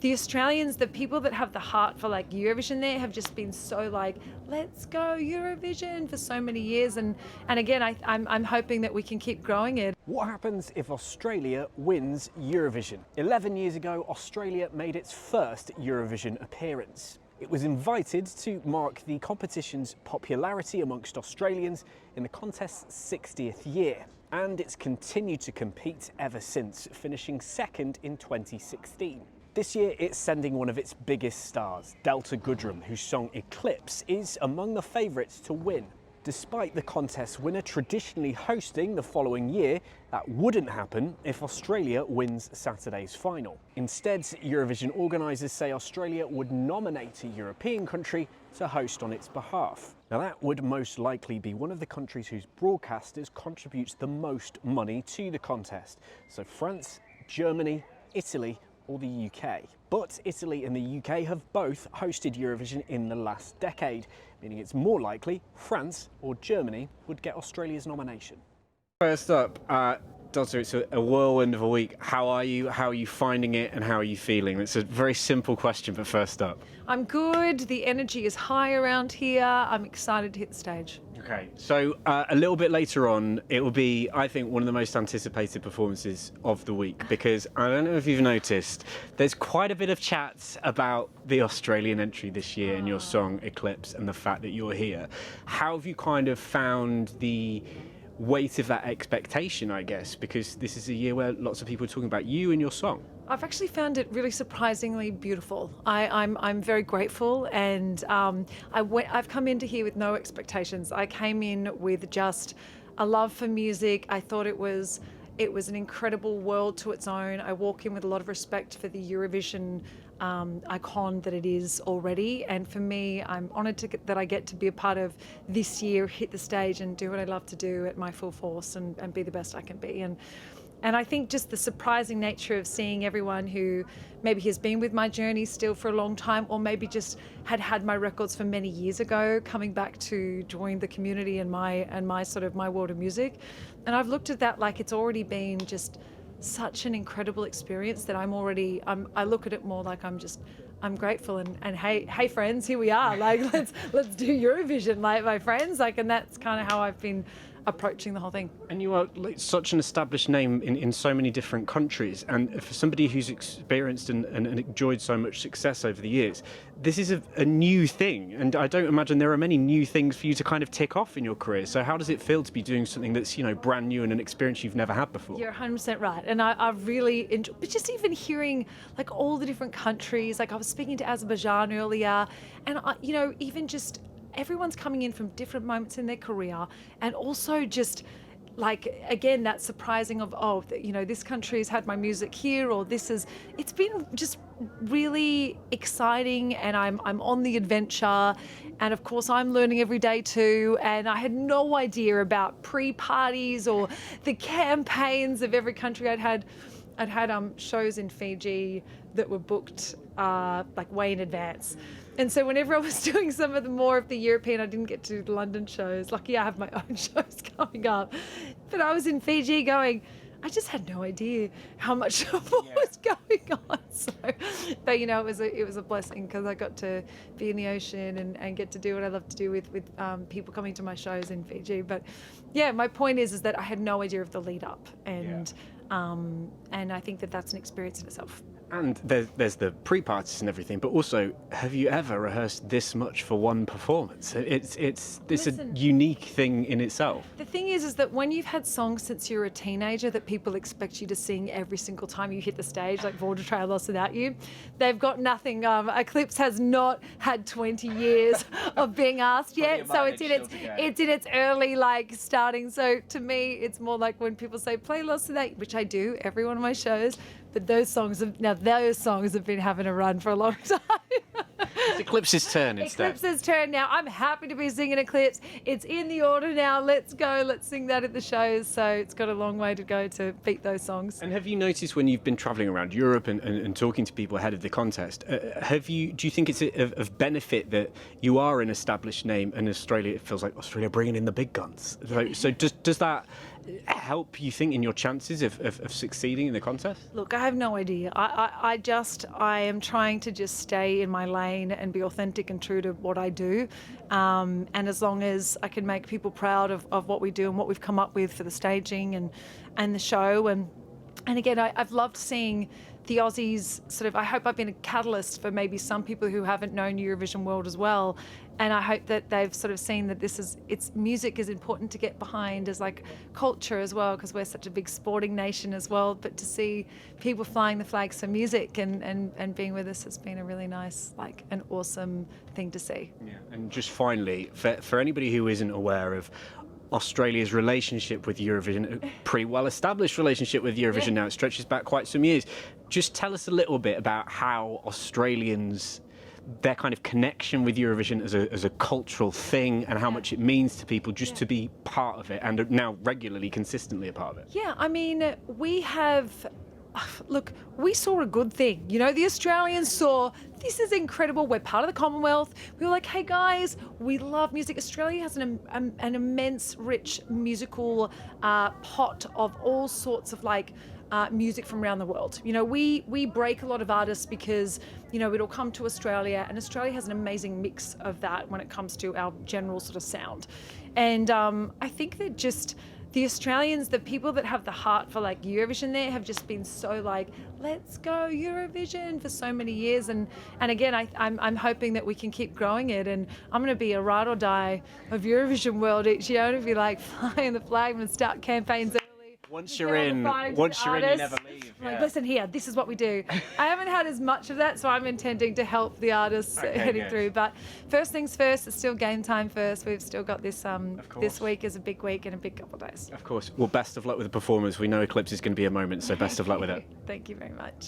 The Australians, the people that have the heart for like Eurovision there have just been so like, let's go Eurovision for so many years. And again, I'm hoping that we can keep growing it. What happens if Australia wins Eurovision? 11 years ago, Australia made its first Eurovision appearance. It was invited to mark the competition's popularity amongst Australians in the contest's 60th year. And it's continued to compete ever since, finishing second in 2016. This year, it's sending one of its biggest stars, Goodrem, whose song Eclipse is among the favourites to win. Despite the contest winner traditionally hosting the following year, that wouldn't happen if Australia wins Saturday's final. Instead, Eurovision organisers say Australia would nominate a European country to host on its behalf. Now that would most likely be one of the countries whose broadcasters contributes the most money to the contest. So France, Germany, Italy, or the UK. But Italy and the UK have both hosted Eurovision in the last decade, meaning it's more likely France or Germany would get Australia's nomination. First up, Dota, it's a whirlwind of a week. How are you? How are you finding it? And how are you feeling? It's a very simple question, but first up. I'm good. The energy is high around here. I'm excited to hit the stage. Okay, so a little bit later on, it will be, I think, one of the most anticipated performances of the week, because I don't know if you've noticed, there's quite a bit of chat about the Australian entry this year in your song Eclipse and the fact that you're here. How have you kind of found the weight of that expectation, I guess, because this is a year where lots of people are talking about you and your song? I've actually found it really surprisingly beautiful. I'm very grateful, and I've come into here with no expectations. I came in with just a love for music. I thought it was an incredible world to its own. I walk in with a lot of respect for the Eurovision icon that it is already, and for me, I'm honoured that I get to be a part of this year, hit the stage and do what I love to do at my full force and be the best I can be. And I think just the surprising nature of seeing everyone who maybe has been with my journey still for a long time, or maybe just had my records from many years ago, coming back to join the community and my sort of my world of music. And I've looked at that like it's already been just such an incredible experience that I look at it more like I'm grateful and hey friends, here we are. Like let's do Eurovision, like my friends, like, and that's kind of how I've been approaching the whole thing. And you are like such an established name in so many different countries, and for somebody who's experienced and enjoyed so much success over the years, this is a new thing, and I don't imagine there are many new things for you to kind of tick off in your career. So how does it feel to be doing something that's, you know, brand new and an experience you've never had before? You're 100% right, and I've really enjoyed, but just even hearing like all the different countries, like I was speaking to Azerbaijan earlier, and you know, even just everyone's coming in from different moments in their career, and also just like, again, that surprising of, oh, you know, this country's had my music here, or it's been just really exciting, and I'm on the adventure, and of course I'm learning every day too, and I had no idea about pre-parties or the campaigns of every country. I'd had shows in Fiji that were booked like way in advance. And so whenever I was doing some of the more of the European, I didn't get to do the London shows. Lucky I have my own shows coming up. But I was in Fiji going, I just had no idea how much was going on. So, but you know, it was a blessing, because I got to be in the ocean and get to do what I love to do with people coming to my shows in Fiji. But yeah, my point is that I had no idea of the lead up, and I think that that's an experience in itself. And there's the pre-parties and everything, but also, have you ever rehearsed this much for one performance? It's a unique thing in itself. The thing is that when you've had songs since you're a teenager that people expect you to sing every single time you hit the stage, like Border Trail Lost Without You, they've got nothing. Eclipse has not had 20 years of being asked yet, so it's in its early like starting. So to me, it's more like when people say play Lost Without You, which I do every one of my shows. But those songs have been having a run for a long time. It's Eclipse's turn instead. Eclipse's turn now. I'm happy to be singing Eclipse. It's in the order now. Let's go. Let's sing that at the shows. So it's got a long way to go to beat those songs. And have you noticed when you've been travelling around Europe and talking to people ahead of the contest, do you think it's of benefit that you are an established name, and Australia, it feels like Australia bringing in the big guns? So does that help, you think, in your chances of succeeding in the contest? Look, I have no idea. I am trying to just stay in my lane and be authentic and true to what I do. And as long as I can make people proud of what we do and what we've come up with for the staging and the show. And again, I've loved seeing the Aussies I hope I've been a catalyst for maybe some people who haven't known Eurovision world as well. And I hope that they've seen that music is important to get behind as culture as well, because we're such a big sporting nation as well. But to see people flying the flags for music and being with us has been a really nice, an awesome thing to see. Yeah. And just finally, for anybody who isn't aware of Australia's relationship with Eurovision, a pretty well-established relationship with Eurovision now, it stretches back quite some years. Just tell us a little bit about how Australians, their kind of connection with Eurovision as a cultural thing, and how much it means to people just to be part of it, and now regularly, consistently a part of it. Yeah, I mean, we saw a good thing. The Australians saw, this is incredible. We're part of the Commonwealth. We were like, hey guys, we love music. Australia has an immense, rich musical pot of all sorts of music from around the world. We break a lot of artists because, it'll come to Australia, and Australia has an amazing mix of that when it comes to our general sound. And I think that just the Australians, the people that have the heart for Eurovision there, have just been so let's go Eurovision for so many years. And again, I'm hoping that we can keep growing it, and I'm going to be a ride or die of Eurovision world each year, to be flying the flag and start campaigns early. Once you're in, you never leave. Listen here, this is what we do. I haven't had as much of that, so I'm intending to help the artists heading through. But first things first, it's still game time first. We've still got this this week is a big week and a big couple of days. Of course. Well, best of luck with the performance. We know Eclipse is going to be a moment, so best of luck with it. Thank you very much.